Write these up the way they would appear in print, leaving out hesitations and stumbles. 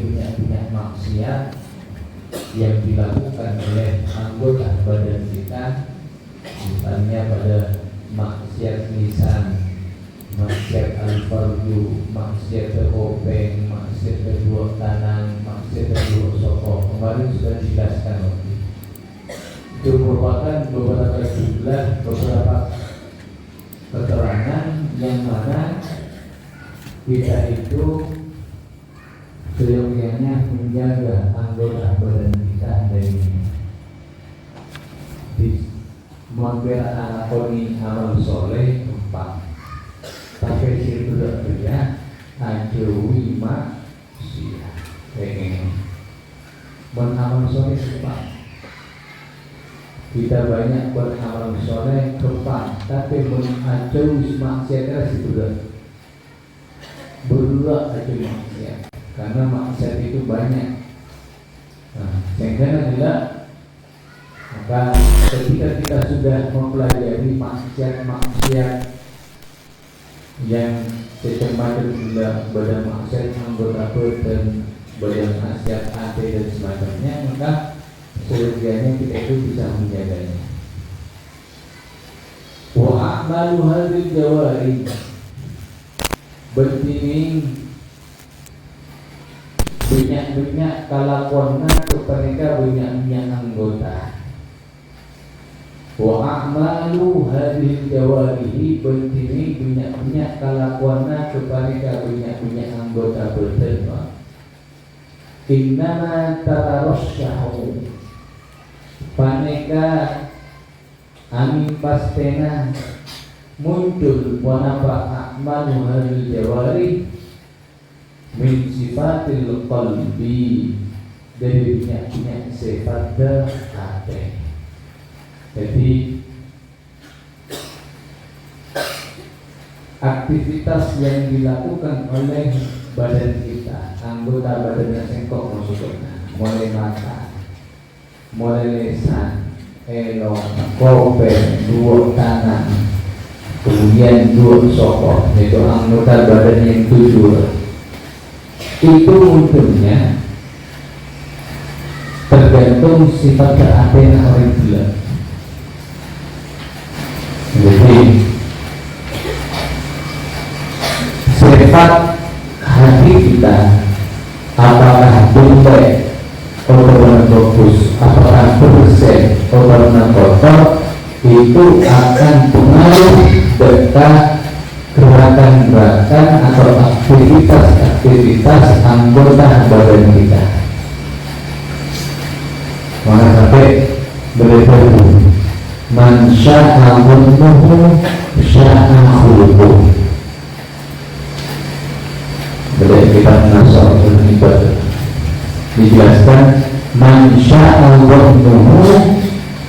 banyak maksiat yang dilakukan oleh anggota badan kita, misalnya pada maksiat lisan, maksiat al-farju, maksiat kopeng, maksiat kedua tangan, maksiat kedua sokong. Kemarin sudah dijelaskan waktu itu merupakan beberapa keterangan yang mana kita itu seyogianya menjaga anggota badan kita dari membela anakoni amal soleh 4. Tapi itu tidak kerja ajui maksiat pengen beramal soleh 4. Kita banyak beramal soleh 4, tapi menajui maksiat itu berdua aja maksiat. Karena maksiat itu banyak. Sehingga juga maka ketika kita sudah mempelajari maksiat-maksiat yang semacam sudah badan maksiat anggota dan badan maksiat hati dan semacamnya, maka seyogianya kita itu bisa menjaganya. Wa a'malu hadhil jawari bertining banyak kalakuanna kepada banyak anggota. Wa a'malu hadhil jawarihi bertining banyak kalakuanna kepada banyak anggota berterima. Innama tatarasyahu paneka amin pastena muncul wanapa a'malu hadhil jawari min sifatil qalbi dari banyak sifat hati. Jadi aktivitas yang dilakukan oleh badan kita, anggota badan yang sengkok maksudnya, mulai mata, mulai lisan, elong, kopeng, dua tangan, kemudian dua sokok, yaitu anggota badan yang 7. Itu munculnya tergantung sifat keadaan orang gila. Jadi sifat hati kita apakah buntut atau bagus, apakah bersih atau kotor, itu akan pengaruh dekat gerakan-gerakan atau aktivitas anggota badan kita. Maka sampai beritahu man sya'a mulmuhu sya'a khuluquhu. Dari kitab Nasaul Ibadah dijelaskan man sya'a mulmuhu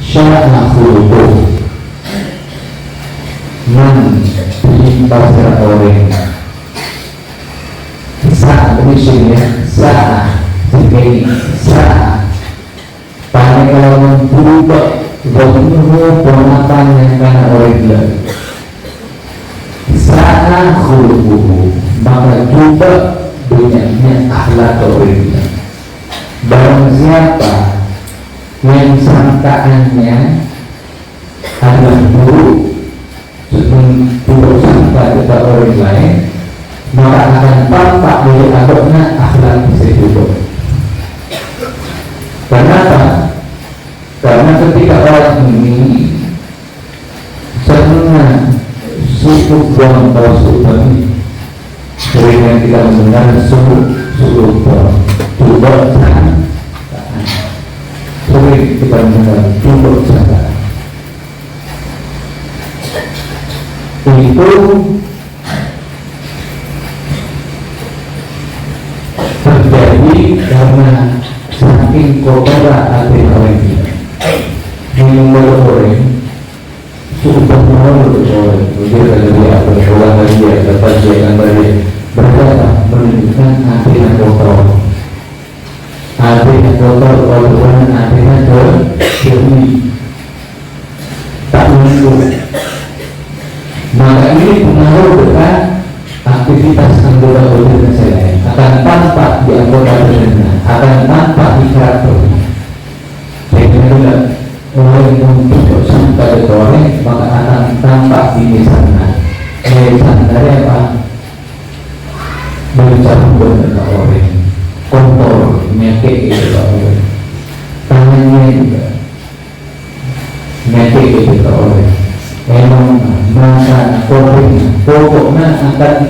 sya'a khuluquhu. Man bahasa orang saat misalnya saat sebagai saat pada kalau berubah waktu pengapan yang karena orang bilang saat khuluquhu maka juga banyaknya akhlak orang bilang. Barang siapa yang sangkaannya adalah buruk sangka kepada orang lain, maka akan tampak dari adabnya akhlak tersebut. Kenapa? Karena ketika orang ini senang suku buang bau bagi sering kita mendengar suku buang coba sana, sering kita mendengar coba sana. Itu terjadi karena saking kotoran hati orang ini. Minum goreng sudah mau goreng, dia dia berdoa dia dapat jangan balik berkata menunjukkan hati yang kotor. Hati yang kotor korban hati yang bersih tak menunggu. Maka ini pengaruh dengan aktivitas anggota badan saya akan tampak di anggota badan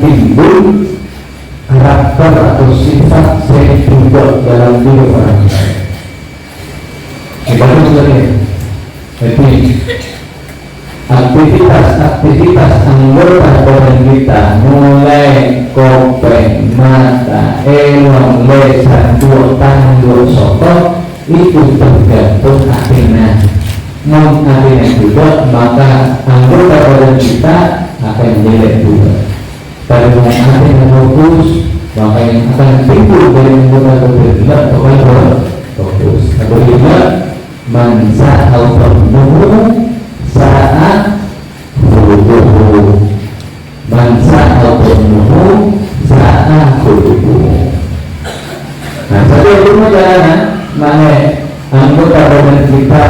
timbul karakter atau sifat saya juga dalam diri orang lain. Baru saja. Jadi aktivitas anggota badan kita mulai kopeng, mata, elong, lesan, dua tangan, dua sotot itu tergantung akhirnya. Akhirnya juga maka anggota badan kita akan jelek juga. Pada akhirnya fokus maka yang akan timbul dari anggota badan kita fokus. Apabila mansa al-farmuhu saat huduhu mansa al-farmuhu saat huduhu. Nah, satu ilmu jalanan mana anggota badan kita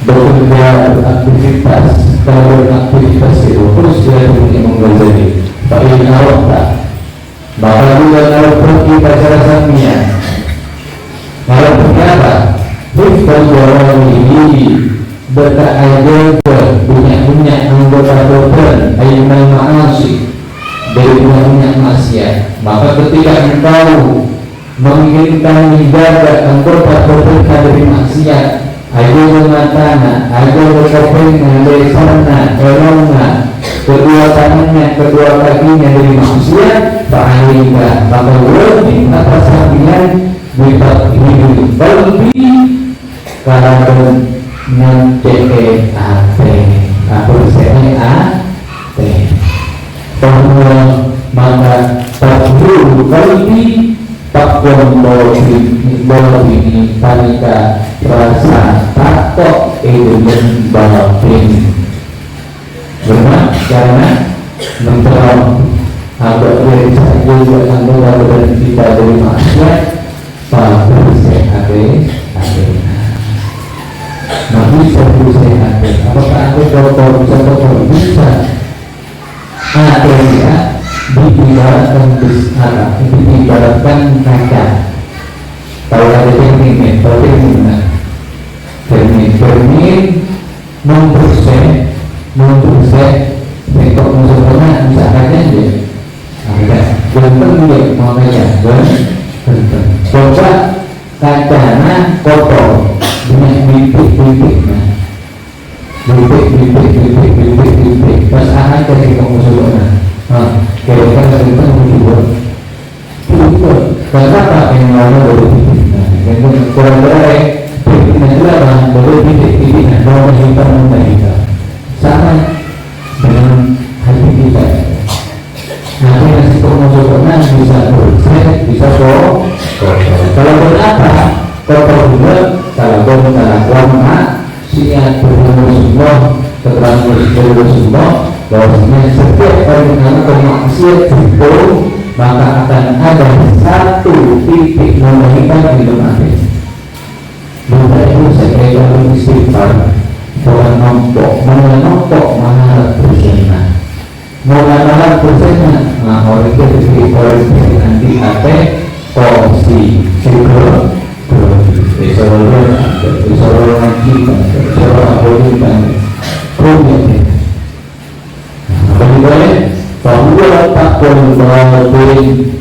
bekerja beraktivitas. Kalau beraktivitas itu terus dia punya menggajari baik awak tak maka juga kalau pergi pacara samia kalau berkata hifdal wawali dekat aja punya anggota badan ayunan ma'asi dari punya maksiat, maka ketika engkau menginginkan menjaga anggota badan dari maksiat ayo matana, ayo berkopengna, lesana, elongna, kedua tangannya, kedua kakinya dari maksiat, fa'alika, maka wajib atas sambilan wibat hidup lebih kalau menceke ate, atau seke ate, bahwa maka takbir kalbi takbir bawah ini panika rasa takut ilmu batin benar karena menterang agak dari juga anggota badan kita dari maksiat pada sehat nabi satu sehat apakah ada dokter bisa ya diibaratkan kaca. Kalau ada cermin membersih untuk musuhnya bisa kaca aja. Ganteng dia mau kaca, ganteng. Coba kacanya kotor, banyak bintik-bintiknya. Bintik. Pas akan kasih ke musuhnya. Kira-kira kita mencoba karena apa yang mana baru kurang-kurang baru titik-titik bahwa kita kita sama dengan hati kita. Nanti nasi pengusutannya bisa bersih, bisa kalau berapa kotor juga kalau warna siap berumur semua keterangan semua bahwasanya setiap orang yang bermaksiat itu maka akan ada satu titik memberikan hidup mati. Maka itu saya kalau istighfar bukan nombok, mana persennya, mana persennya. Nah orang itu nanti ada porsi syukur, disorot lagi, disorot abodikan, kemudian. Bahwa takwa batin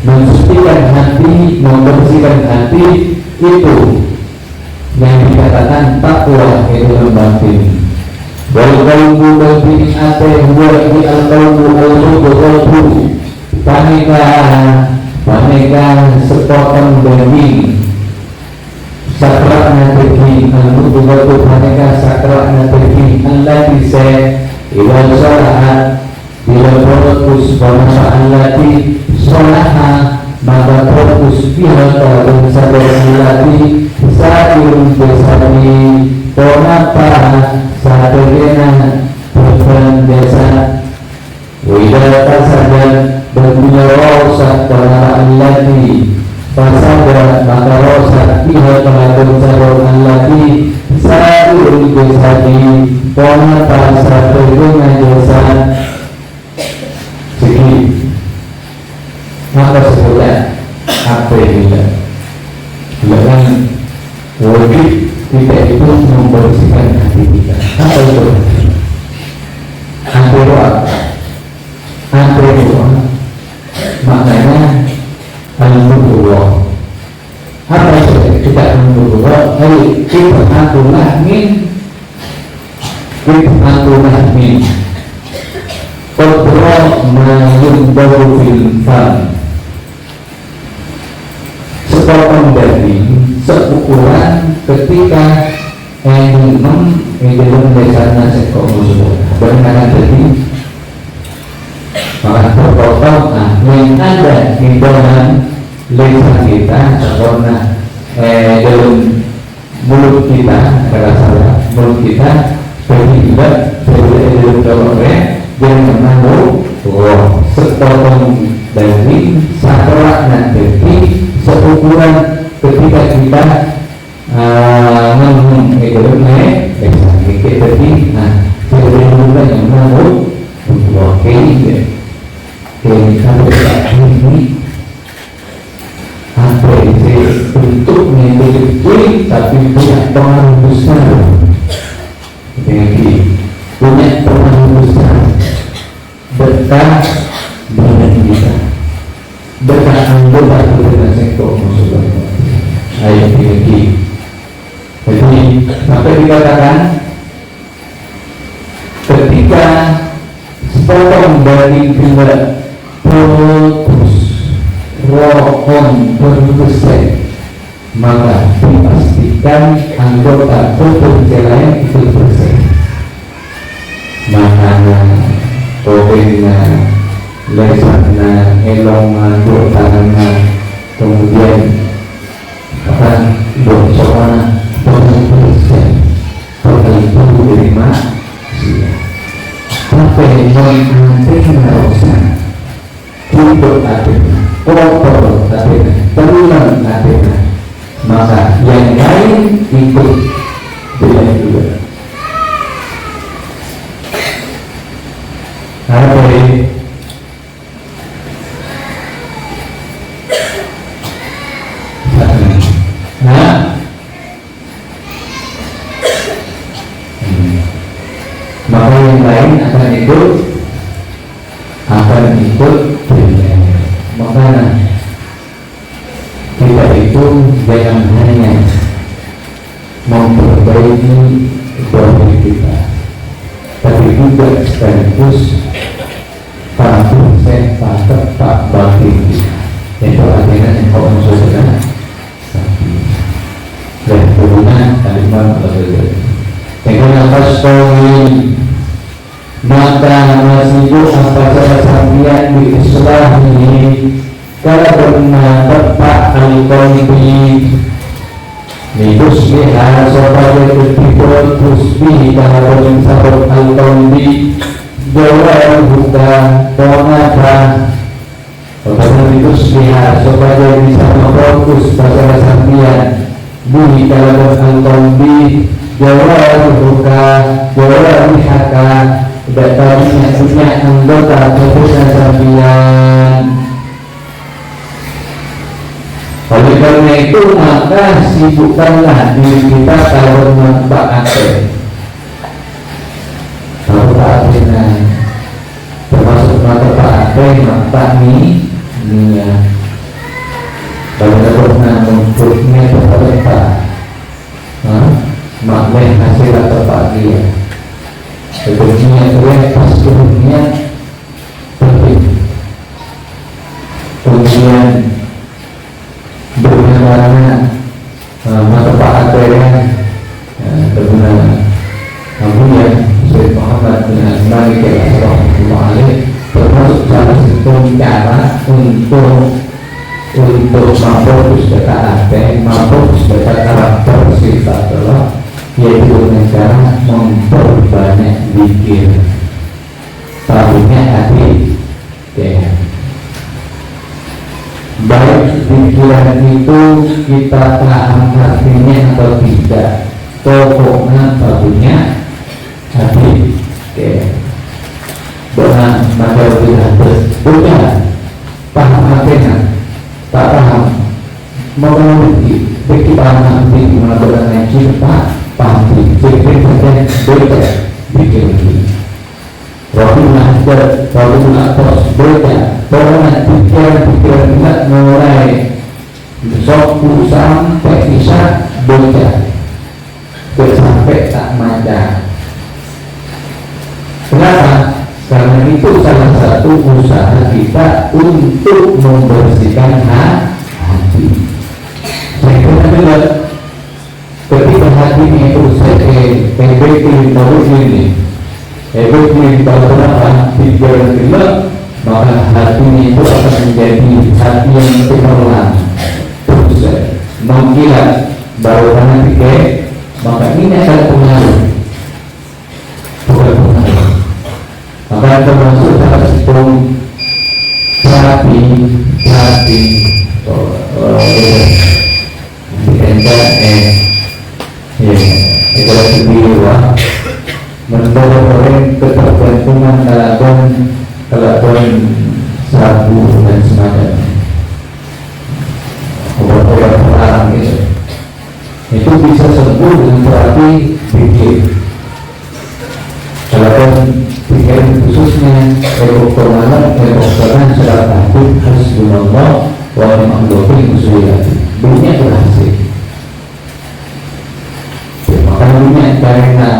mensucikan hati, membersihkan hati itu yang dikatakan takwa itu batin. Wal qalbu batin ate huwa di al qalbu al-qalbu paneka sepotong daging sakrakna daging al-mudghatu paneka sakrakna daging Allah bisa iwan sholahat bila fokus pada allati sholaha maka fokus bila dan sadar allati sa'irun besani ponapa sadarena berperan jasa widata sadar dan bila rosak pada allati fasadar maka rosak bila dan sadar allati sa'irun besani ponapa sadarena jasa. Jadi maka sebelah apa ini? Jangan wajib kita itu membersihkan hati kita. Apa itu? Hati apa? Qit'atullah min qadra ma yundaru fil fam, sepotong daging seukuran ketika minum dalam dasarnya sekok musuh dengan daging maka terpotong. Yang ada di dalam lisan kita karena dalam mulut kita adalah salah mulut kita berhibat dalam dalamnya yang menanggung sepotong daging saterak dan daging seukuran ketika kita ngomong dalamnya sedikit daging. Jadi juga yang menanggung kayak kalau kita ini apa itu untuk memiliki tapi punya pengaruh besar, punya pengaruh besar berkat dengan kita, berkat anggota dengan sektor maksudnya ayat ini. Jadi sampai dikatakan ketika sepotong daging kita putus rohon berbersih, maka dipastikan anggota tubuh lain itu bersih. Makanan, kopengnya, lesannya, elongan, tangannya, kemudian bocoran bersih, tertentu dari manusia. Tapi mengantin rosan hidup adiknya, kotor adiknya, terulang adiknya, maka yang lain ikut dia juga. Maka yang lain akan ikut dunia. Maka kita itu jangan hanya memperbaiki diri kita, tapi juga sekaligus tak batin kita. Itu artinya yang kau maksudkan dan hubungan kalimat berbeda. Dengan pastoi maka masih apa saja sampian di Islam ini kalau benar tepat al-qalbi Nibus lihat supaya berpikir tusbih kalau bersabot al-qalbi jawab buka penata supaya nibus lihat supaya bisa memfokus pada sampian bunyi kalau al-qalbi jawab buka jawab lihaka datangnya punya anggota tubuh sampian. Oleh karena itu maka sibukkanlah diri kita kalau manfaatkan termasuk manfaatkan manfaatnya kalau pernah membuatnya terlepas makna hasil atau dia sebetulnya pas dunia penting kemudian bagaimana manfaatnya kemudian kemudian Syekh Muhammad bin Malik Al-Asrah termasuk salah satu cara untuk memfokus dekat memfokus dekat karakter sifat Allah, yaitu dengan cara memperbanyak zikir. Tahunya hati baik pikiran itu kita paham artinya atau tidak, pokoknya tahunya hati dengan maka tidak bukan paham artinya tak paham mengerti paham arti melakukan cinta paham zikir saja beda pikir Rabbuna terus beda pokoknya pikiran kita mulai sok sampai bisa beda untuk membersihkan hati. Saya kira juga ketika hatinya itu efektif baru ini, efektif baru apa pikiran kita, maka hatinya itu akan menjadi hati yang cemerlang, terus mengkilat baru karena pikir, maka ini akan pengaruh, bukan pengaruh. Maka termasuk salah satu terapi ekonomi jiwa mendorong orang ketergantungan kelakuan sabu dan semacamnya, obat-obat terlarang itu bisa sembuh dengan terapi pikir. Kelakuan pikiran khususnya kedokteran secara takut hasbunallah wa ni'mal wakil usuliyah bunyinya berhasil. Makanya karena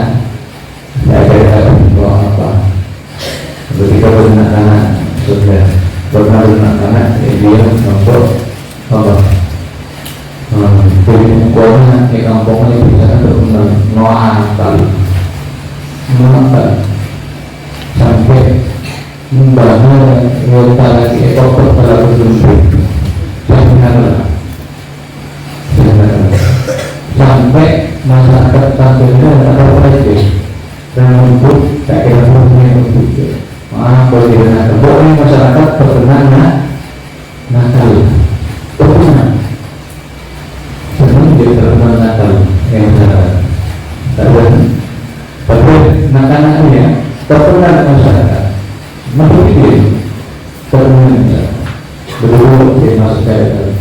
ada apa ketika beranak-anak sudah beranak-anak dia untuk apa jadi ukurannya di kampungnya bisa untuk noakal sampai membangun wanita lagi ekor terlalu lembut sampai masyarakat tampilnya ada lagi dan lembut tak kira punya lembut kalau tidak nakal boleh masyarakat terkena nakal terkena senang dia terkena nakal yang masyarakat tapi nakal-nakalnya terkena masyarakat berpikir terkena berdua dia masuk ke dalam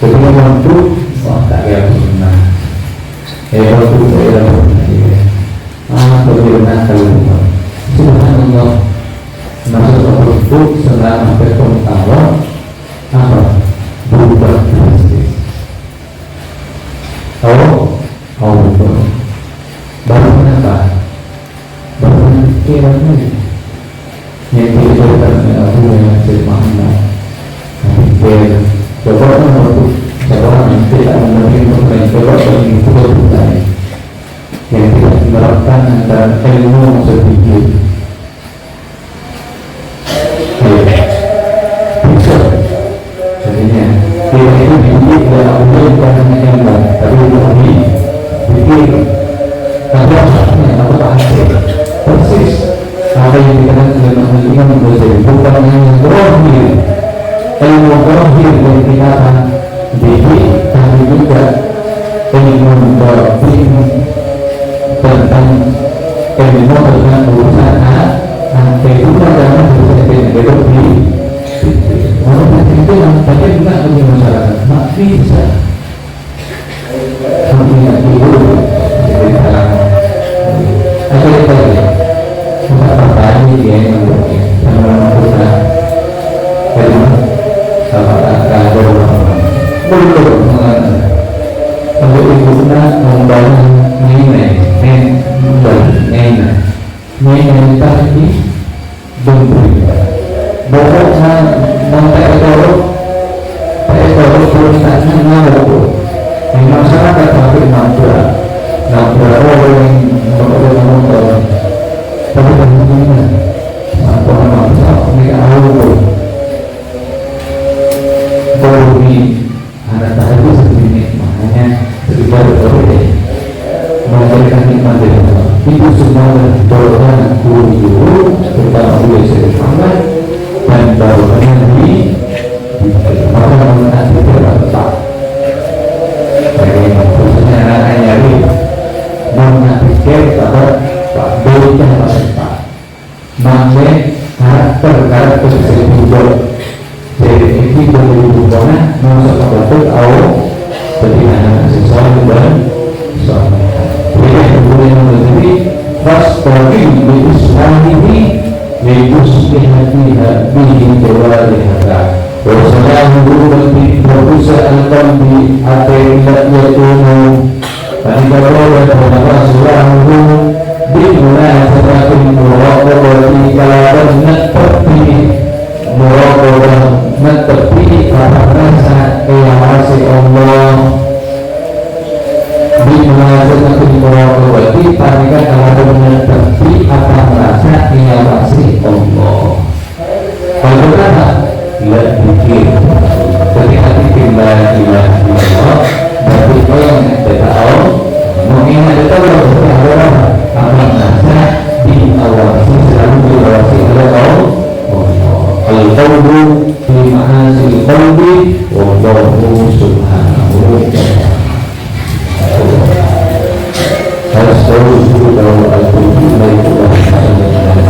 ketika mampu wah tak kira pernah waktu saya pernah bagaimana kalau subhanallah masuk waktu selama berpengetahuan apa berubah drastis. betul baru kenapa baru pikiran lagi yang diberikan Abu yang bermakna pikir coba waktu seorang yang tidak menerima dan coba mengikuti budaya yang tidak menerapkan antara ilmu sedikit bisa jadinya kita itu dididik dalam umum karena ilmu tapi lebih pikir tapi apa hasil persis apa yang dikatakan oleh Imam Ghazali bukan hanya rohir ilmu rohir yang kita akan didik tapi juga ilmu batin tentang ilmu tentang urusan kehidupan dalam urusan hidup di orang itu yang tadi juga bagi masyarakat mak bisa punya hidup jadi dalam akhirnya tadi apa dia yang mendukung sama melakukan sama ada belum untuk ibunya membangun nilai tadi beri pokoknya mengekor perusahaannya ngawur di masyarakat tapi nambah orang yang menonton tapi bagaimana apa masalah mereka ngawur baru di anak tadi seperti makanya sekitar berbeda memberikan nikmat dari Allah itu semua dorongan guru terutama oleh Muhammad dan dorongan di maka mengenai tidak tetap dari khususnya anak nyari mengakhir pada Pak Belinya tetap makanya karakter sesuai hijau jadi ini boleh hubungan masuk ke betul awal jadi anak sesuai dan soalnya kemudian menjadi fasbari biislamihi limusbihatiha bihi jawariha wa salamu bi produsa al-qalbi atailat yatumu fadikarola wa salamu bi munasabatin muraqabati kalaban nakfati muraqabah menepi para rasa eawasi Allah di mengajarkan di muraqabah di panikan kalau menepi apa merasa eawasi Allah. Kalau berkata tidak pikir ketika pikir la ilaha illallah berarti yang kita tahu mengingat kita berdoa apa merasa diawasi selalu diawasi oleh Allah. Al-qawlu fi ma'asil qalbi wallahu subhanahu wa ta'ala. Al-qawlu al-qawlu la ilaha illallah.